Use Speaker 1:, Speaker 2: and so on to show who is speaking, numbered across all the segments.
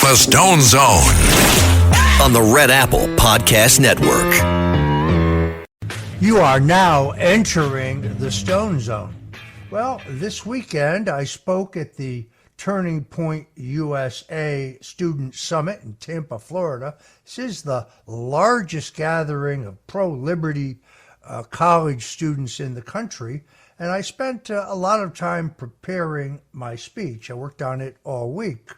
Speaker 1: The Stone Zone
Speaker 2: on the Red Apple Podcast Network.
Speaker 3: You are now entering the Stone Zone. Well, this weekend I spoke at the Turning Point USA Student Summit in Tampa, Florida. This is the largest gathering of pro-liberty college students in the country, and I spent a lot of time preparing my speech. I worked on it all week.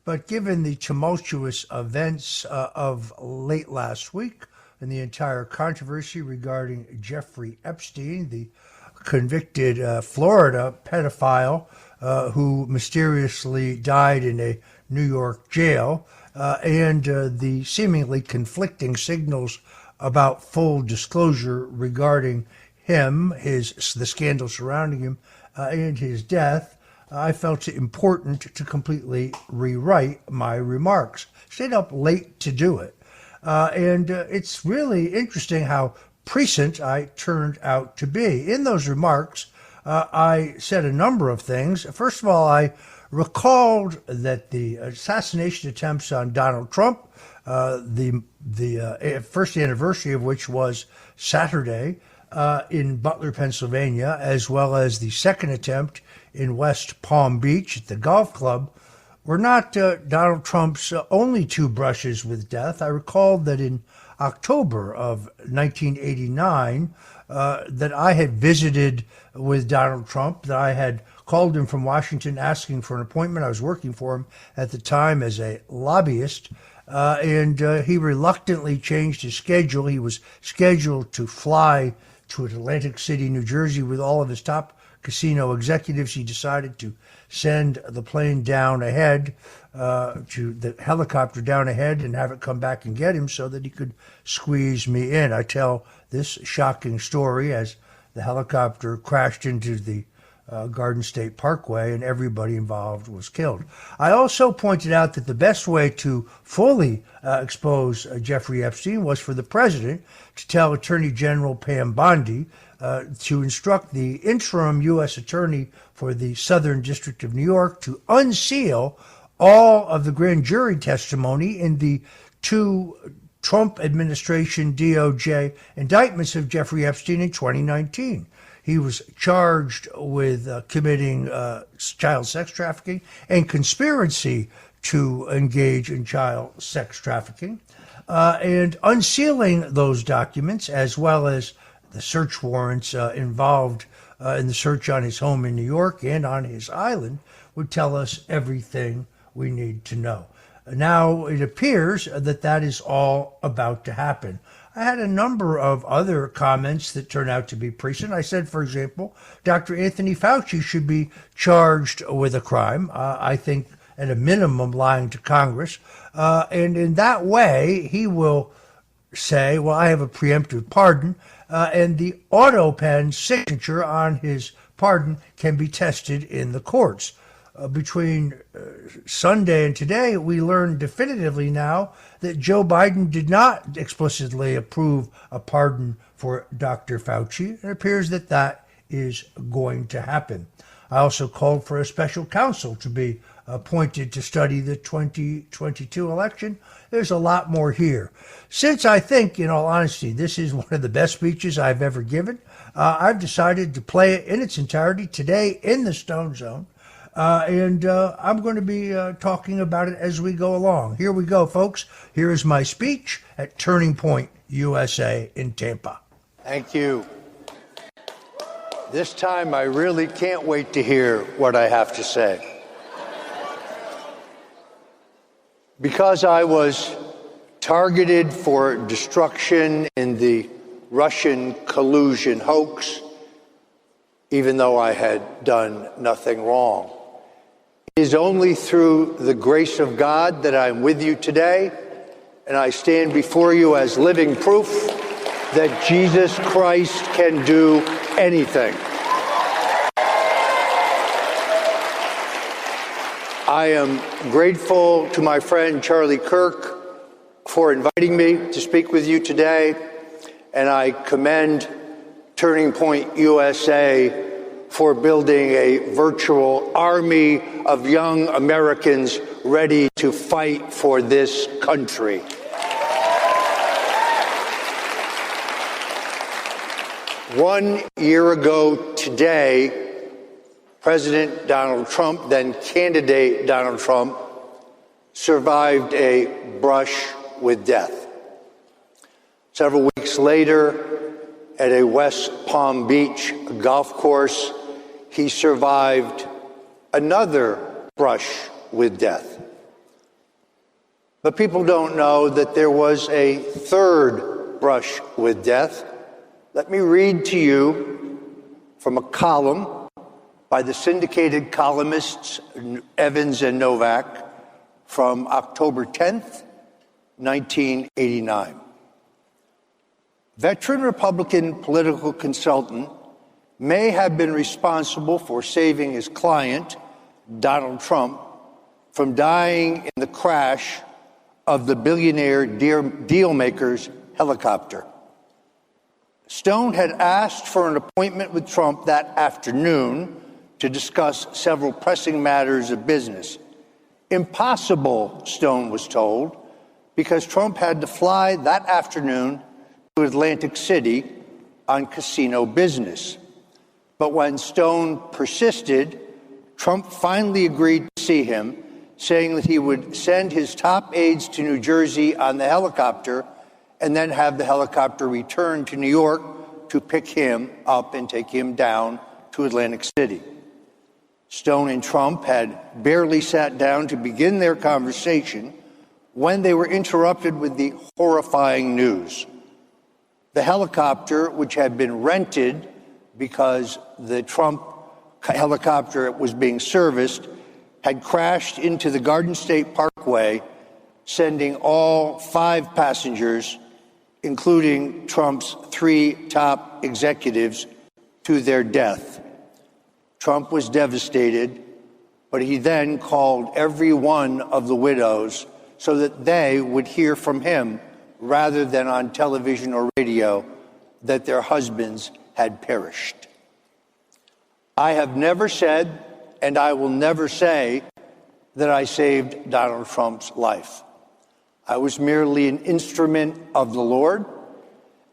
Speaker 3: But given the tumultuous events of late last week and the entire controversy regarding Jeffrey Epstein, the convicted Florida pedophile who mysteriously died in a New York jail, and the seemingly conflicting signals about full disclosure regarding him, the scandal surrounding him, and his death, I felt it important to completely rewrite my remarks. Stayed up late to do it. And it's really interesting how prescient I turned out to be. In those remarks, I said a number of things. First of all, I recalled that the assassination attempts on Donald Trump, the first anniversary of which was Saturday in Butler, Pennsylvania, as well as the second attempt in West Palm Beach at the golf club, were not Donald Trump's only two brushes with death. I recalled that in October of 1989, that I had visited with Donald Trump, that I had called him from Washington asking for an appointment. I was working for him at the time as a lobbyist, and he reluctantly changed his schedule. He was scheduled to fly to Atlantic City, New Jersey with all of his top casino executives. He decided to send the plane down ahead, to the helicopter down ahead, and have it come back and get him so that he could squeeze me in. I tell this shocking story as the helicopter crashed into the Garden State Parkway and everybody involved was killed. I also pointed out that the best way to fully expose Jeffrey Epstein was for the president to tell Attorney General Pam Bondi to instruct the interim U.S. attorney for the Southern District of New York to unseal all of the grand jury testimony in the two Trump administration DOJ indictments of Jeffrey Epstein in 2019. He was charged with committing child sex trafficking and conspiracy to engage in child sex trafficking, and unsealing those documents, as well as the search warrants involved in the search on his home in New York and on his island, would tell us everything we need to know. Now it appears that that is all about to happen. I had a number of other comments that turned out to be prescient. I said, for example, Dr. Anthony Fauci should be charged with a crime. I think at a minimum lying to Congress. And in that way, he will say, well, I have a preemptive pardon, and the auto pen signature on his pardon can be tested in the courts. Between Sunday and today, we learned definitively now that Joe Biden did not explicitly approve a pardon for Dr. Fauci. It appears that that is going to happen. I also called for a special counsel to be appointed to study the 2022 election. There's a lot more here. Since I think, in all honesty, this is one of the best speeches I've ever given, I've decided to play it in its entirety today in the Stone Zone. And I'm going to be talking about it as we go along. Here we go, folks. Here is my speech at Turning Point USA in Tampa.
Speaker 4: Thank you. This time, I really can't wait to hear what I have to say. Because I was targeted for destruction in the Russian collusion hoax, even though I had done nothing wrong. It is only through the grace of God that I'm with you today, and I stand before you as living proof that Jesus Christ can do anything. I am grateful to my friend Charlie Kirk for inviting me to speak with you today, and I commend Turning Point USA for building a virtual army of young Americans ready to fight for this country. One year ago today, President Donald Trump, then candidate Donald Trump, survived a brush with death. Several weeks later, at a West Palm Beach golf course, he survived another brush with death. But people don't know that there was a third brush with death. Let me read to you from a column by the syndicated columnists Evans and Novak from October 10th, 1989. Veteran Republican political consultant may have been responsible for saving his client, Donald Trump, from dying in the crash of the billionaire dealmaker's helicopter. Stone had asked for an appointment with Trump that afternoon to discuss several pressing matters of business. Impossible, Stone was told, because Trump had to fly that afternoon to Atlantic City on casino business. But when Stone persisted, Trump finally agreed to see him, saying that he would send his top aides to New Jersey on the helicopter and then have the helicopter return to New York to pick him up and take him down to Atlantic City. Stone and Trump had barely sat down to begin their conversation when they were interrupted with the horrifying news. The helicopter, which had been rented because the Trump helicopter was being serviced, had crashed into the Garden State Parkway, sending all 5 passengers, including Trump's 3 top executives, to their death. Trump was devastated, but he then called every one of the widows so that they would hear from him, rather than on television or radio, that their husbands had perished. I have never said, and I will never say, that I saved Donald Trump's life. I was merely an instrument of the Lord,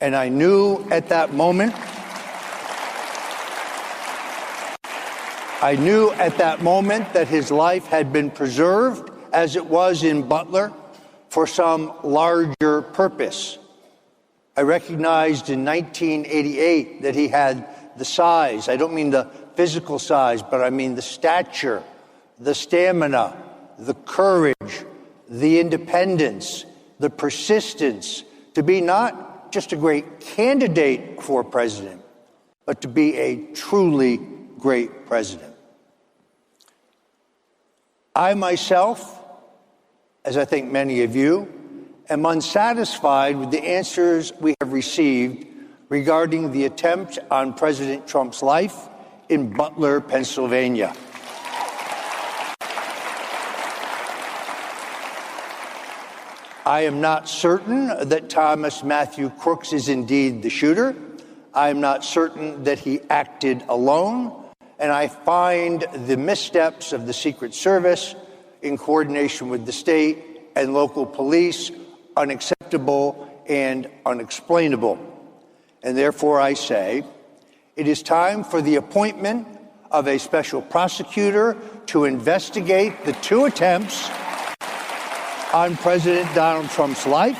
Speaker 4: and I knew at that moment that his life had been preserved, as it was in Butler, for some larger purpose. I recognized in 1988 that he had the size. I don't mean the physical size, but I mean the stature, the stamina, the courage, the independence, the persistence to be not just a great candidate for president, but to be a truly great president. I myself, as I think many of you, am unsatisfied with the answers we have received regarding the attempt on President Trump's life in Butler, Pennsylvania. I am not certain that Thomas Matthew Crooks is indeed the shooter. I am not certain that he acted alone. And I find the missteps of the Secret Service in coordination with the state and local police unacceptable and unexplainable. And therefore I say, it is time for the appointment of a special prosecutor to investigate the 2 attempts on President Donald Trump's life.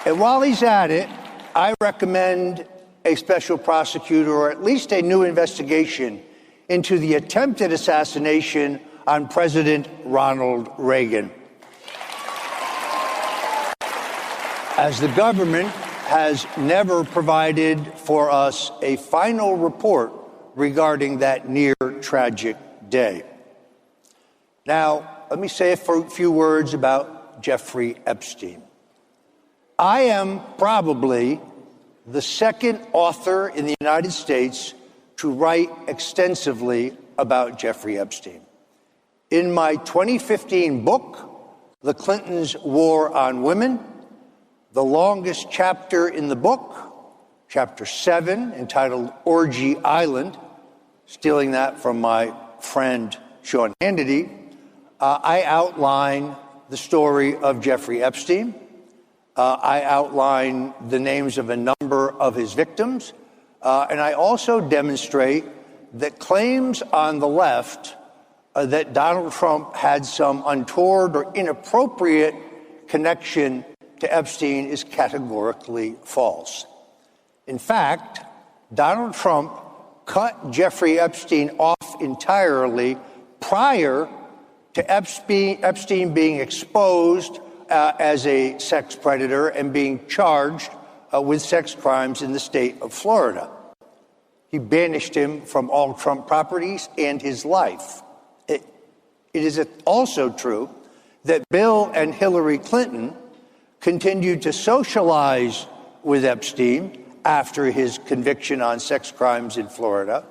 Speaker 4: And while he's at it, I recommend a special prosecutor, or at least a new investigation into the attempted assassination on President Ronald Reagan. As the government has never provided for us a final report regarding that near tragic day. Now, let me say a few words about Jeffrey Epstein. I am probably the second author in the United States to write extensively about Jeffrey Epstein. In my 2015 book, The Clintons' War on Women, the longest chapter in the book, chapter 7, entitled Orgy Island, stealing that from my friend Sean Hannity, I outline the story of Jeffrey Epstein. I outline the names of a number of his victims. And I also demonstrate that claims on the left that Donald Trump had some untoward or inappropriate connection to Epstein is categorically false. In fact, Donald Trump cut Jeffrey Epstein off entirely prior to Epstein being exposed as a sex predator and being charged with sex crimes in the state of Florida. He banished him from all Trump properties and his life. It is also true that Bill and Hillary Clinton continued to socialize with Epstein after his conviction on sex crimes in Florida,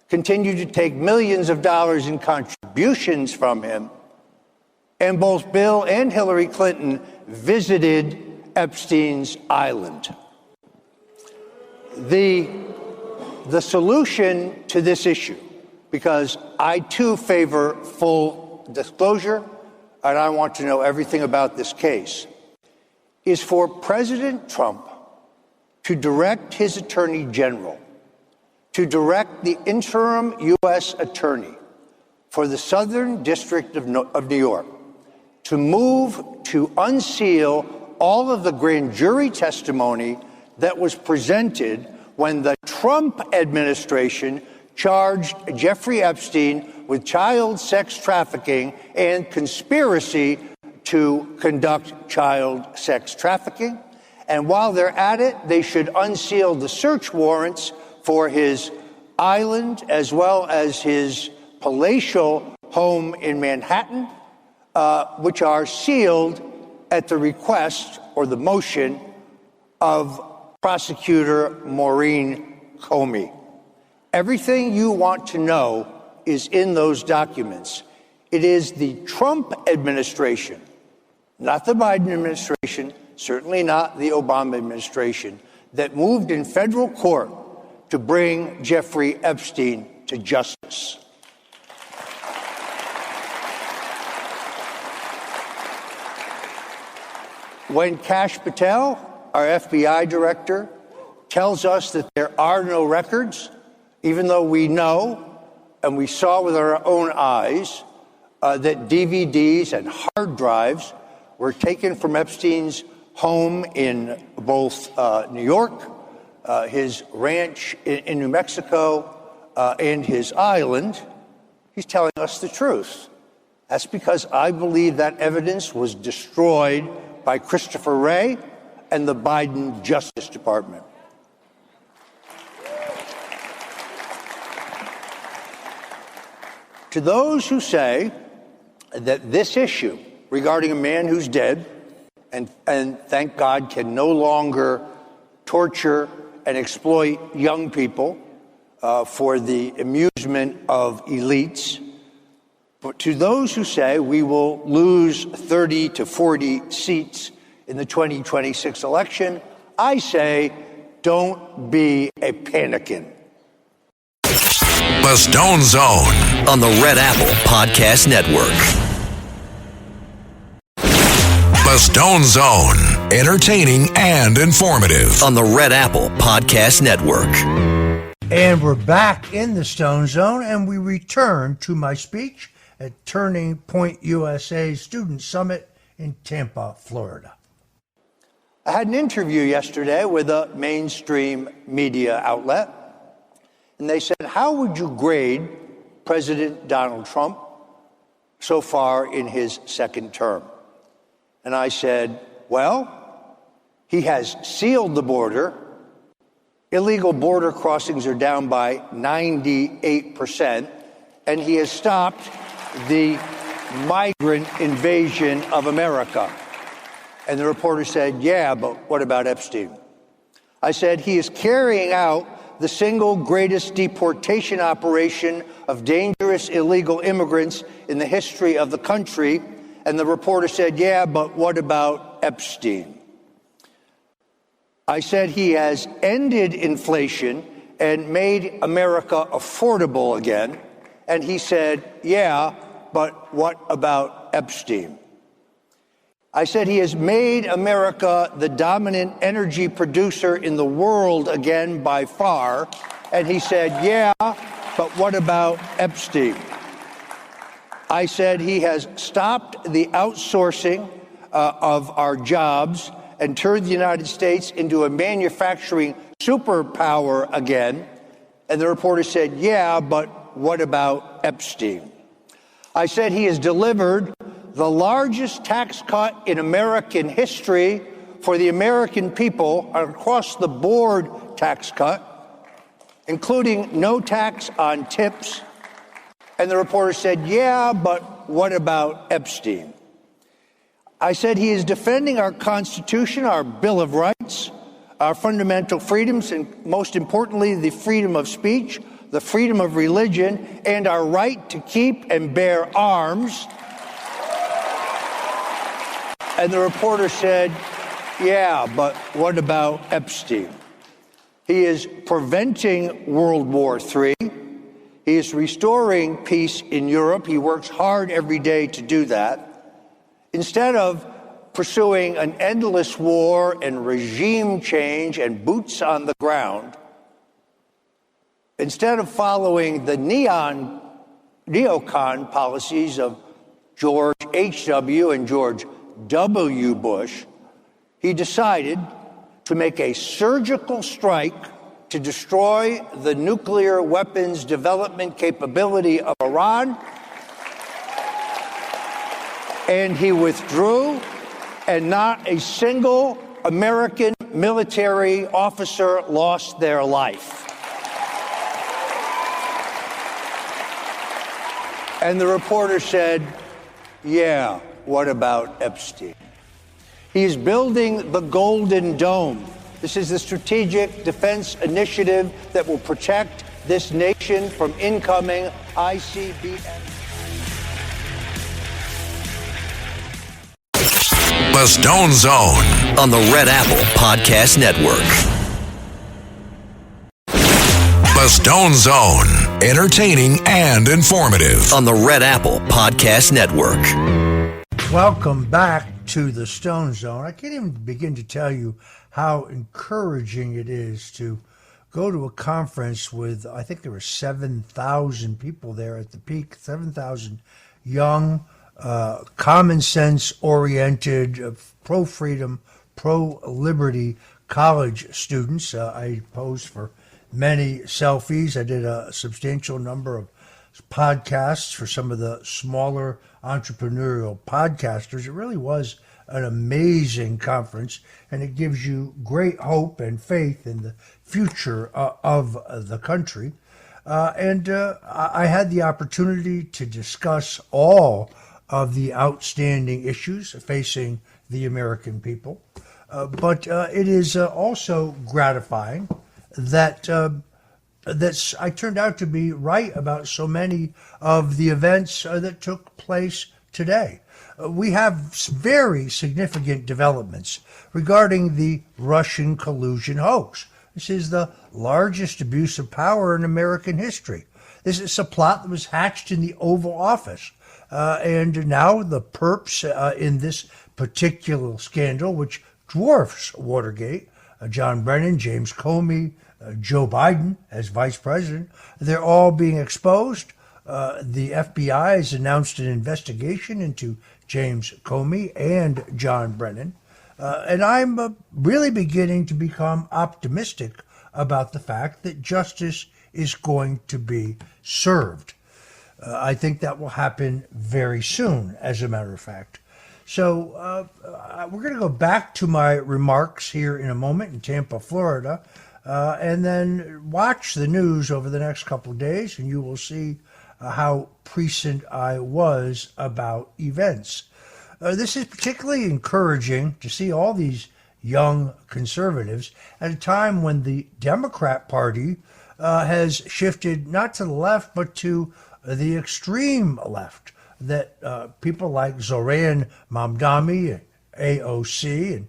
Speaker 4: continued to take millions of dollars in contributions from him, and both Bill and Hillary Clinton visited Epstein's island. The solution to this issue, because I too favor full disclosure and I want to know everything about this case, is for President Trump to direct his Attorney General, to direct the interim U.S. Attorney for the Southern District of New York to move to unseal all of the grand jury testimony that was presented when the Trump administration charged Jeffrey Epstein with child sex trafficking and conspiracy to conduct child sex trafficking. And while they're at it, they should unseal the search warrants for his island as well as his palatial home in Manhattan, which are sealed at the request or the motion of Prosecutor Maureen Comey. Everything you want to know is in those documents. It is the Trump administration, not the Biden administration, certainly not the Obama administration, that moved in federal court to bring Jeffrey Epstein to justice. When Kash Patel, our FBI director, tells us that there are no records, even though we know and we saw with our own eyes that DVDs and hard drives were taken from Epstein's home in both New York, his ranch in New Mexico, and his island, he's telling us the truth. That's because I believe that evidence was destroyed by Christopher Wray and the Biden Justice Department. To those who say that this issue regarding a man who's dead and thank God can no longer torture and exploit young people for the amusement of elites, but to those who say we will lose 30 to 40 seats in the 2026 election, I say, don't be a panicking.
Speaker 2: The Stone Zone on the Red Apple Podcast Network. The Stone Zone, entertaining and informative on the Red Apple Podcast Network.
Speaker 3: And we're back in the Stone Zone, and we return to my speech at Turning Point USA Student Summit in Tampa, Florida.
Speaker 4: I had an interview yesterday with a mainstream media outlet, and they said, how would you grade President Donald Trump so far in his second term? And I said, well, he has sealed the border. Illegal border crossings are down by 98%, and he has stopped the migrant invasion of America. And the reporter said, yeah, but what about Epstein? I said, he is carrying out the single greatest deportation operation of dangerous illegal immigrants in the history of the country. And the reporter said, yeah, but what about Epstein? I said, he has ended inflation and made America affordable again. And he said, yeah, but what about Epstein? I said, he has made America the dominant energy producer in the world again by far. And he said, yeah, but what about Epstein? I said, he has stopped the outsourcing of our jobs and turned the United States into a manufacturing superpower again. And the reporter said, yeah, but what about Epstein? I said, he has delivered the largest tax cut in American history for the American people, an across-the-board tax cut, including no tax on tips. And the reporter said, yeah, but what about Epstein? I said, he is defending our Constitution, our Bill of Rights, our fundamental freedoms, and most importantly, the freedom of speech, the freedom of religion, and our right to keep and bear arms. And the reporter said, yeah, but what about Epstein? He is preventing World War III. He is restoring peace in Europe. He works hard every day to do that. Instead of pursuing an endless war and regime change and boots on the ground, instead of following the neocon policies of George H.W. and George W. Bush, he decided to make a surgical strike to destroy the nuclear weapons development capability of Iran. And he withdrew, and not a single American military officer lost their life. And the reporter said, yeah, what about Epstein? He's building the Golden Dome. This is the strategic defense initiative that will protect this nation from incoming ICBM.
Speaker 2: The Stone Zone on the Red Apple Podcast Network. The Stone Zone, entertaining and informative on the Red Apple Podcast Network.
Speaker 3: Welcome back to the Stone Zone. I can't even begin to tell you how encouraging it is to go to a conference with, I think there were 7,000 people there at the peak, 7,000 young, common sense oriented, pro-freedom, pro-liberty college students. I posed for many selfies. I did a substantial number of podcasts for some of the smaller entrepreneurial podcasters. It really was an amazing conference, and it gives you great hope and faith in the future of the country. I had the opportunity to discuss all of the outstanding issues facing the American people. But it is also gratifying that I turned out to be right about so many of the events that took place today. We have very significant developments regarding the Russian collusion hoax. This is the largest abuse of power in American history. This is a plot that was hatched in the Oval Office. And now the perps in this particular scandal, which dwarfs Watergate, John Brennan, James Comey, Joe Biden as vice president, they're all being exposed. The FBI has announced an investigation into James Comey and John Brennan. And I'm really beginning to become optimistic about the fact that justice is going to be served. I think that will happen very soon, as a matter of fact. So we're going to go back to my remarks here in a moment in Tampa, Florida, and then watch the news over the next couple of days, and you will see how prescient I was about events. This is particularly encouraging to see all these young conservatives at a time when the Democrat Party has shifted not to the left, but to the extreme left, that people like Zoran Mamdani, AOC,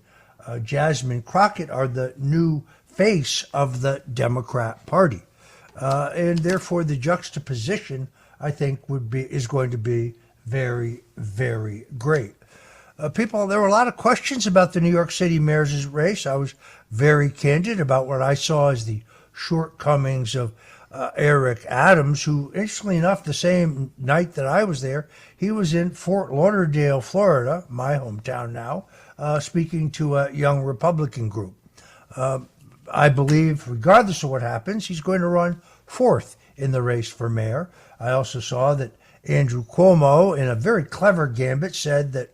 Speaker 3: and Jasmine Crockett are the new face of the Democrat Party. And therefore, the juxtaposition I think is going to be very, very great. There were a lot of questions about the New York City mayor's race. I was very candid about what I saw as the shortcomings of Eric Adams, who, interestingly enough, the same night that I was there, he was in Fort Lauderdale, Florida, my hometown now, speaking to a young Republican group. I believe, regardless of what happens, he's going to run fourth in the race for mayor. I also saw that Andrew Cuomo, in a very clever gambit, said that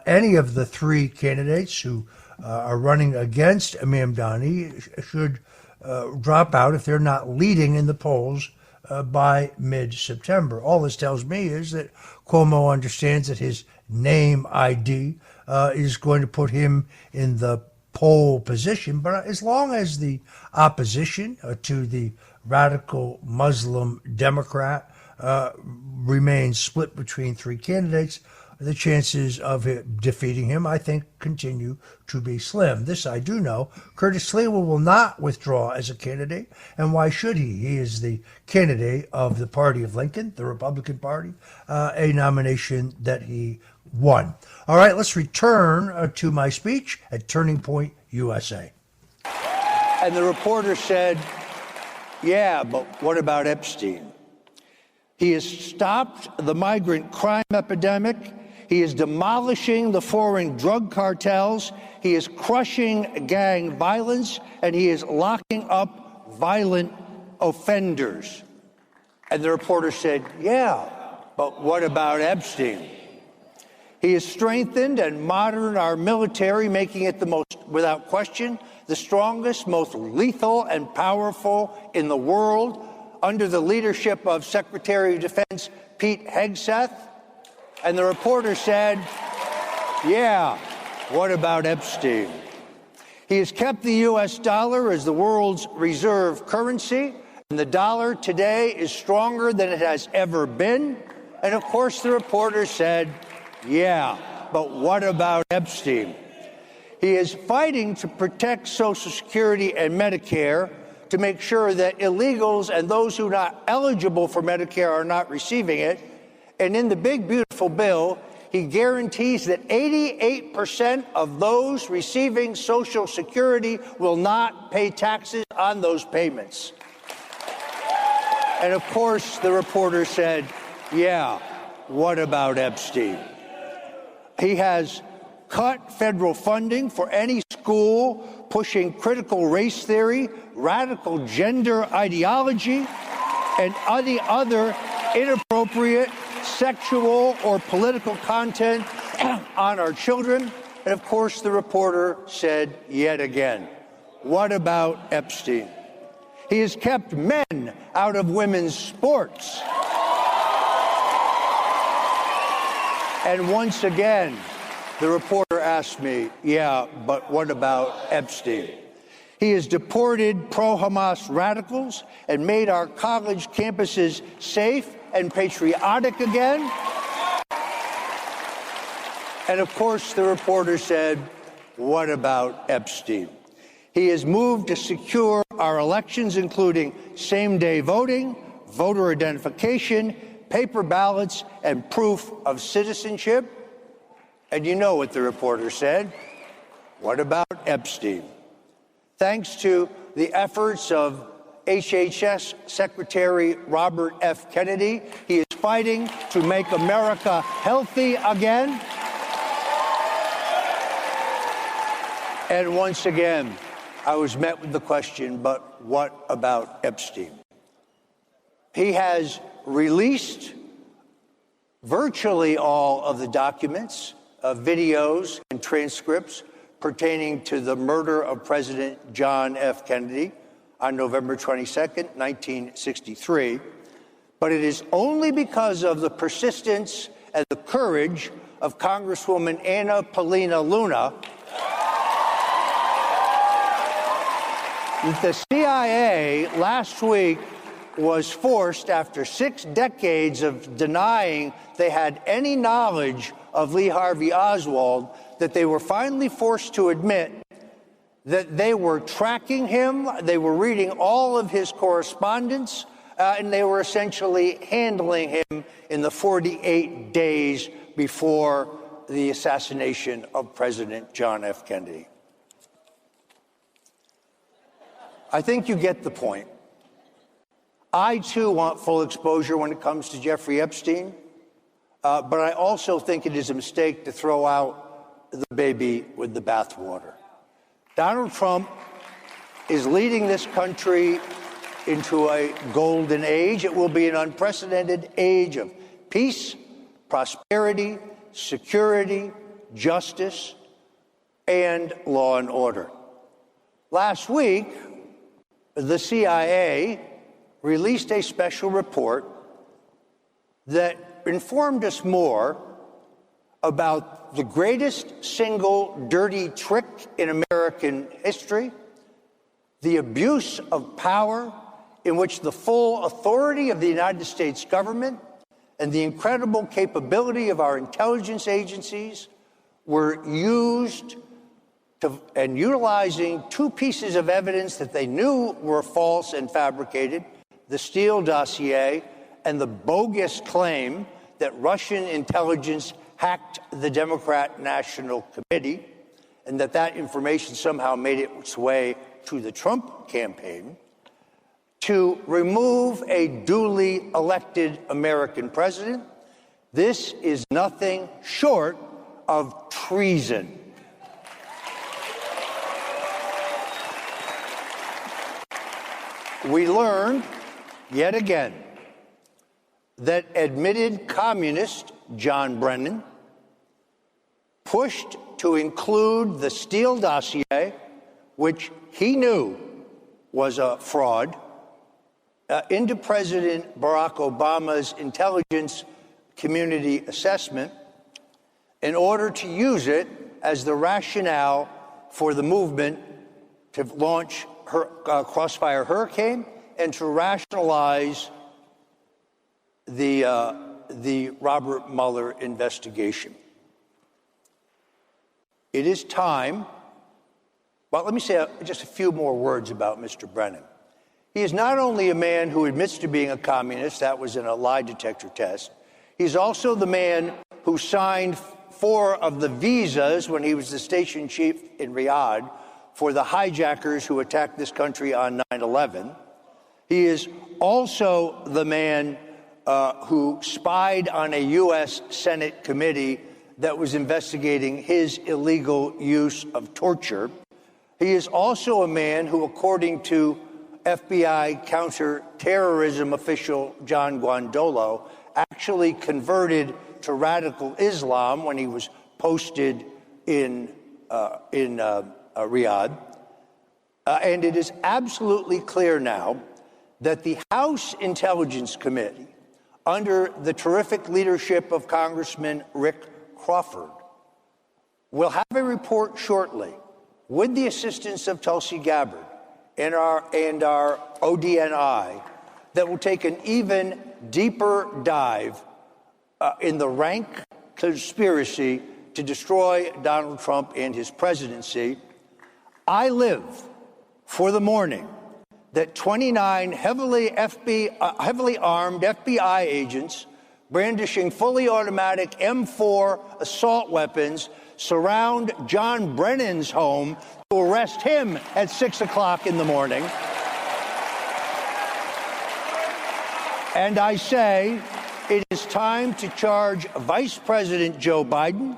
Speaker 3: any of the three candidates who are running against Mamdani should drop out if they're not leading in the polls by mid-September. All this tells me is that Cuomo understands that his name ID is going to put him in the pole position. But as long as the opposition to the radical Muslim Democrat remains split between three candidates, the chances of defeating him, I think, continue to be slim. This I do know. Curtis Sliwa will not withdraw as a candidate. And why should he? He is the candidate of the party of Lincoln, the Republican Party, a nomination that he won. All right, let's return to my speech at Turning Point USA.
Speaker 4: And the reporter said, yeah, but what about Epstein? He has stopped the migrant crime epidemic. He is demolishing the foreign drug cartels. He is crushing gang violence, and he is locking up violent offenders. And the reporter said, yeah, but what about Epstein? He has strengthened and modernized our military, making it the most, without question, the strongest, most lethal and powerful in the world, under the leadership of Secretary of Defense Pete Hegseth. And the reporter said, yeah, what about Epstein? He has kept the U.S. dollar as the world's reserve currency, and the dollar today is stronger than it has ever been. And of course, the reporter said, yeah, but what about Epstein? He is fighting to protect Social Security and Medicare, to make sure that illegals and those who are not eligible for Medicare are not receiving it. And in the big, beautiful bill, he guarantees that 88% of those receiving Social Security will not pay taxes on those payments. And of course, the reporter said, yeah, what about Epstein? He has cut federal funding for any school pushing critical race theory, radical gender ideology, and any other inappropriate sexual or political content on our children. And of course, the reporter said yet again, what about Epstein? He has kept men out of women's sports. And once again, the reporter asked me, yeah, but what about Epstein? He has deported pro-Hamas radicals and made our college campuses safe and patriotic again. And of course, the reporter said, what about Epstein? He has moved to secure our elections, including same-day voting, voter identification, paper ballots, and proof of citizenship. And you know what the reporter said. What about Epstein? Thanks to the efforts of HHS Secretary Robert F. Kennedy, he is fighting to make America healthy again. And once again, I was met with the question, but what about Epstein? He has released virtually all of the documents, videos, and transcripts pertaining to the murder of President John F. Kennedy on November 22nd, 1963. But it is only because of the persistence and the courage of Congresswoman Anna Paulina Luna that the CIA last week was forced, after 6 decades of denying they had any knowledge of Lee Harvey Oswald, that they were finally forced to admit that they were tracking him, they were reading all of his correspondence, and they were essentially handling him in the 48 days before the assassination of President John F. Kennedy. I think you get the point. I, too, want full exposure when it comes to Jeffrey Epstein, but I also think it is a mistake to throw out the baby with the bathwater. Donald Trump is leading this country into a golden age. It will be an unprecedented age of peace, prosperity, security, justice, and law and order. Last week, the CIA released a special report that informed us more about the greatest single dirty trick in American history, the abuse of power in which the full authority of the United States government and the incredible capability of our intelligence agencies were used and utilizing two pieces of evidence that they knew were false and fabricated, the Steele dossier and the bogus claim that Russian intelligence hacked the Democrat National Committee and that information somehow made its way to the Trump campaign, to remove a duly elected American president. This is nothing short of treason. We learned, yet again, that admitted communist John Brennan pushed to include the Steele dossier, which he knew was a fraud, into President Barack Obama's intelligence community assessment in order to use it as the rationale for the movement to launch Crossfire Hurricane and to rationalize the Robert Mueller investigation. It is time. Well, let me say just a few more words about Mr. Brennan. He is not only a man who admits to being a communist, that was in a lie detector test. He's also the man who signed 4 of the visas when he was the station chief in Riyadh for the hijackers who attacked this country on 9/11. He is also the man who spied on a U.S. Senate committee that was investigating his illegal use of torture. He is also a man who, according to FBI counterterrorism official John Guandolo, actually converted to radical Islam when he was posted in Riyadh. And it is absolutely clear now that the House Intelligence Committee, under the terrific leadership of Congressman Rick Crawford, will have a report shortly with the assistance of Tulsi Gabbard and our ODNI that will take an even deeper dive in the rank conspiracy to destroy Donald Trump and his presidency. I live for the morning that 29 heavily armed FBI agents brandishing fully automatic M4 assault weapons surround John Brennan's home to arrest him at 6 o'clock in the morning. And I say it is time to charge Vice President Joe Biden,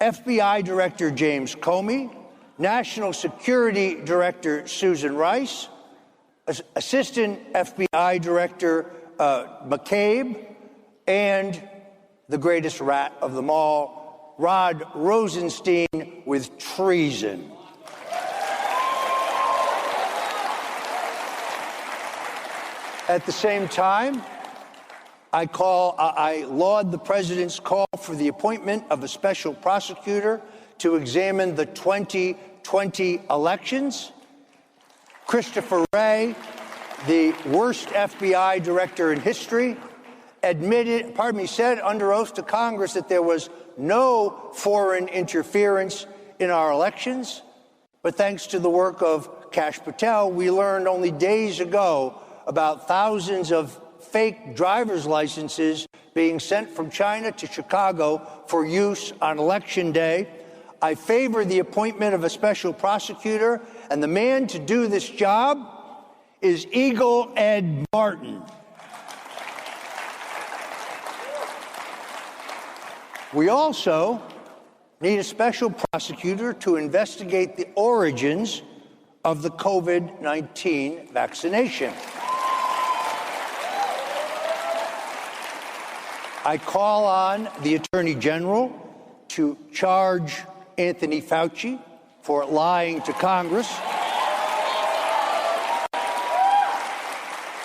Speaker 4: FBI Director James Comey, National Security Director Susan Rice, Assistant FBI Director McCabe, and the greatest rat of them all, Rod Rosenstein, with treason. At the same time, I laud the president's call for the appointment of a special prosecutor to examine the 2020 elections. Christopher Wray, the worst FBI director in history, said under oath to Congress that there was no foreign interference in our elections. But thanks to the work of Kash Patel, we learned only days ago about thousands of fake driver's licenses being sent from China to Chicago for use on Election Day. I favor the appointment of a special prosecutor, and the man to do this job is Eagle Ed Martin. We also need a special prosecutor to investigate the origins of the COVID-19 vaccination. I call on the Attorney General to charge Anthony Fauci for lying to Congress.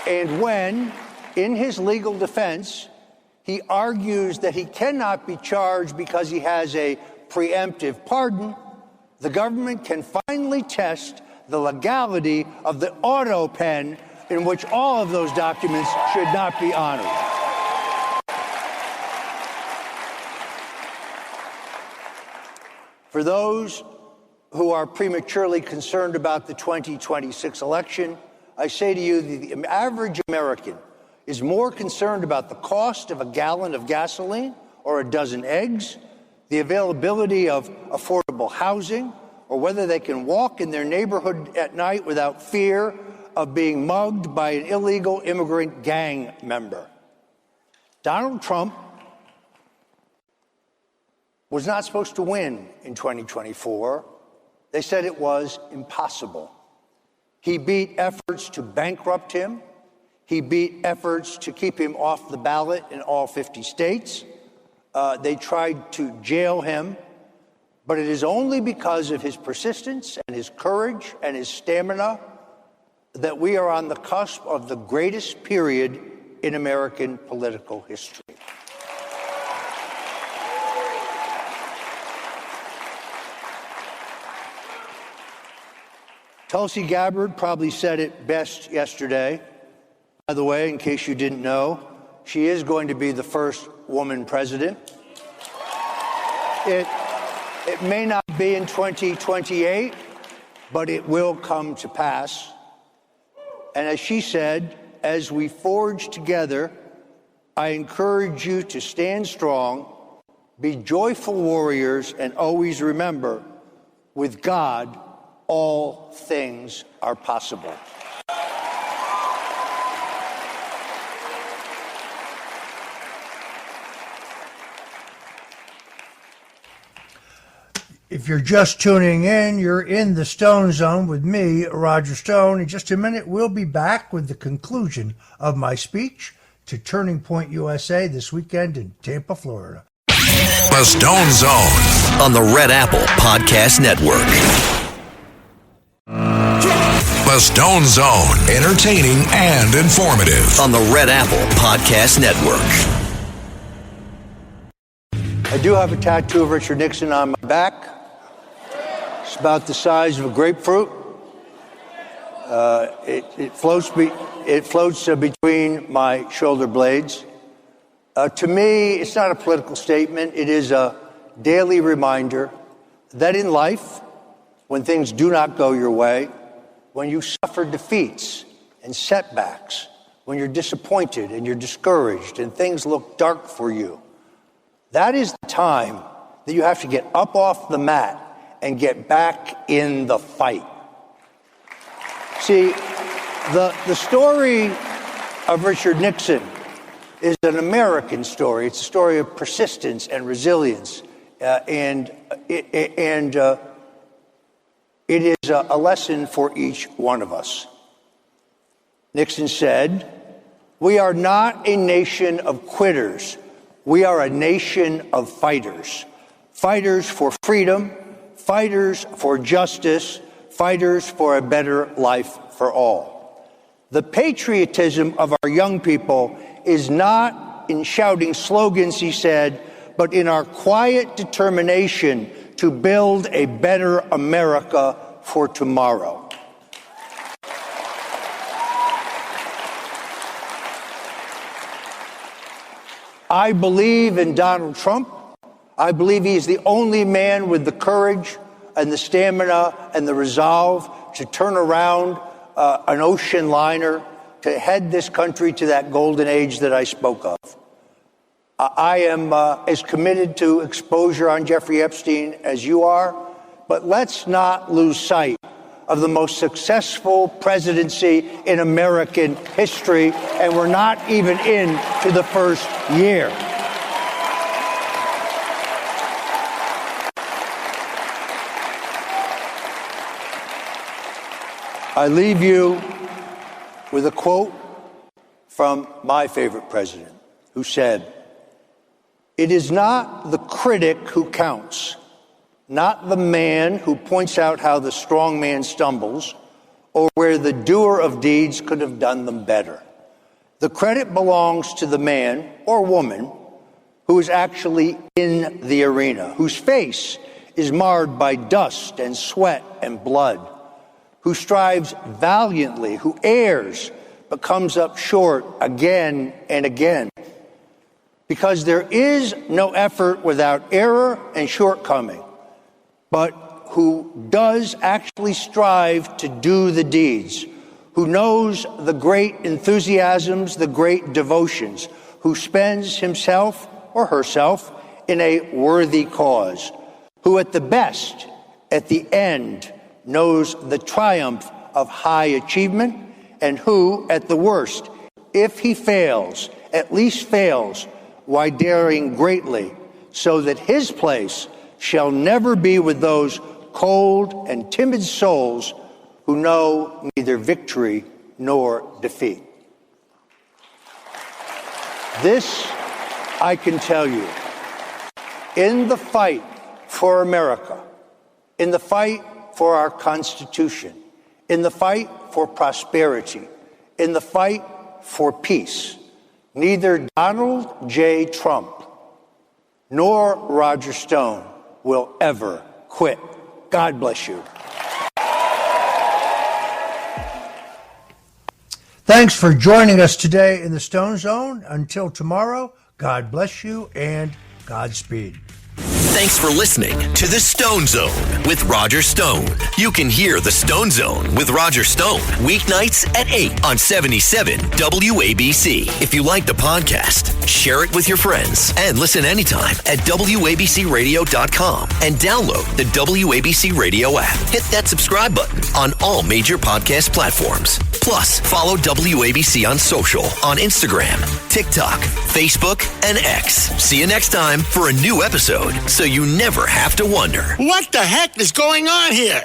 Speaker 4: And when, in his legal defense, he argues that he cannot be charged because he has a preemptive pardon, the government can finally test the legality of the auto pen in which all of those documents should not be honored. For those who are prematurely concerned about the 2026 election, I say to you, the average American is more concerned about the cost of a gallon of gasoline or a dozen eggs, the availability of affordable housing, or whether they can walk in their neighborhood at night without fear of being mugged by an illegal immigrant gang member. Donald Trump was not supposed to win in 2024. They said it was impossible. He beat efforts to bankrupt him. He beat efforts to keep him off the ballot in all 50 states. They tried to jail him, but it is only because of his persistence and his courage and his stamina that we are on the cusp of the greatest period in American political history. Tulsi Gabbard probably said it best yesterday. By the way, in case you didn't know, she is going to be the first woman president. It may not be in 2028, but it will come to pass. And as she said, as we forge together, I encourage you to stand strong, be joyful warriors, and always remember, with God, all things are possible.
Speaker 3: If you're just tuning in, you're in the Stone Zone with me, Roger Stone. In just a minute, we'll be back with the conclusion of my speech to Turning Point USA this weekend in Tampa, Florida.
Speaker 2: The Stone Zone on the Red Apple Podcast Network. The Stone Zone, entertaining and informative on the Red Apple Podcast Network.
Speaker 4: I do have a tattoo of Richard Nixon on my back. It's about the size of a grapefruit. It floats between my shoulder blades. To me, it's not a political statement. It is a daily reminder that in life, when things do not go your way, when you suffer defeats and setbacks, when you're disappointed and you're discouraged and things look dark for you, that is the time that you have to get up off the mat and get back in the fight. See, the story of Richard Nixon is an American story. It's a story of persistence and resilience, and it is a lesson for each one of us. Nixon said, "We are not a nation of quitters. We are a nation of fighters. Fighters for freedom, fighters for justice, fighters for a better life for all." The patriotism of our young people is not in shouting slogans, he said, but in our quiet determination to build a better America for tomorrow. I believe in Donald Trump. I believe he is the only man with the courage and the stamina and the resolve to turn around an ocean liner, to head this country to that golden age that I spoke of. I am as committed to exposure on Jeffrey Epstein as you are, but let's not lose sight of the most successful presidency in American history, and we're not even into the first year. I leave you with a quote from my favorite president, who said, "It is not the critic who counts, not the man who points out how the strong man stumbles or where the doer of deeds could have done them better. The credit belongs to the man or woman who is actually in the arena, whose face is marred by dust and sweat and blood, who strives valiantly, who errs but comes up short again and again. Because there is no effort without error and shortcoming, but who does actually strive to do the deeds, who knows the great enthusiasms, the great devotions, who spends himself or herself in a worthy cause, who at the best, at the end, knows the triumph of high achievement, and who, at the worst, if he fails, at least fails while daring greatly, so that his place shall never be with those cold and timid souls who know neither victory nor defeat." This I can tell you. In the fight for America, in the fight for our Constitution, in the fight for prosperity, in the fight for peace, neither Donald J. Trump nor Roger Stone will ever quit. God bless you.
Speaker 3: Thanks for joining us today in the Stone Zone. Until tomorrow, God bless you and Godspeed.
Speaker 2: Thanks for listening to The Stone Zone with Roger Stone. You can hear The Stone Zone with Roger Stone weeknights at 8 on 77 WABC. If you like the podcast, share it with your friends and listen anytime at WABCRadio.com and download the WABC Radio app. Hit that subscribe button on all major podcast platforms. Plus, follow WABC on social on Instagram, TikTok, Facebook, and X. See you next time for a new episode, so you never have to wonder,
Speaker 1: what the heck is going on here?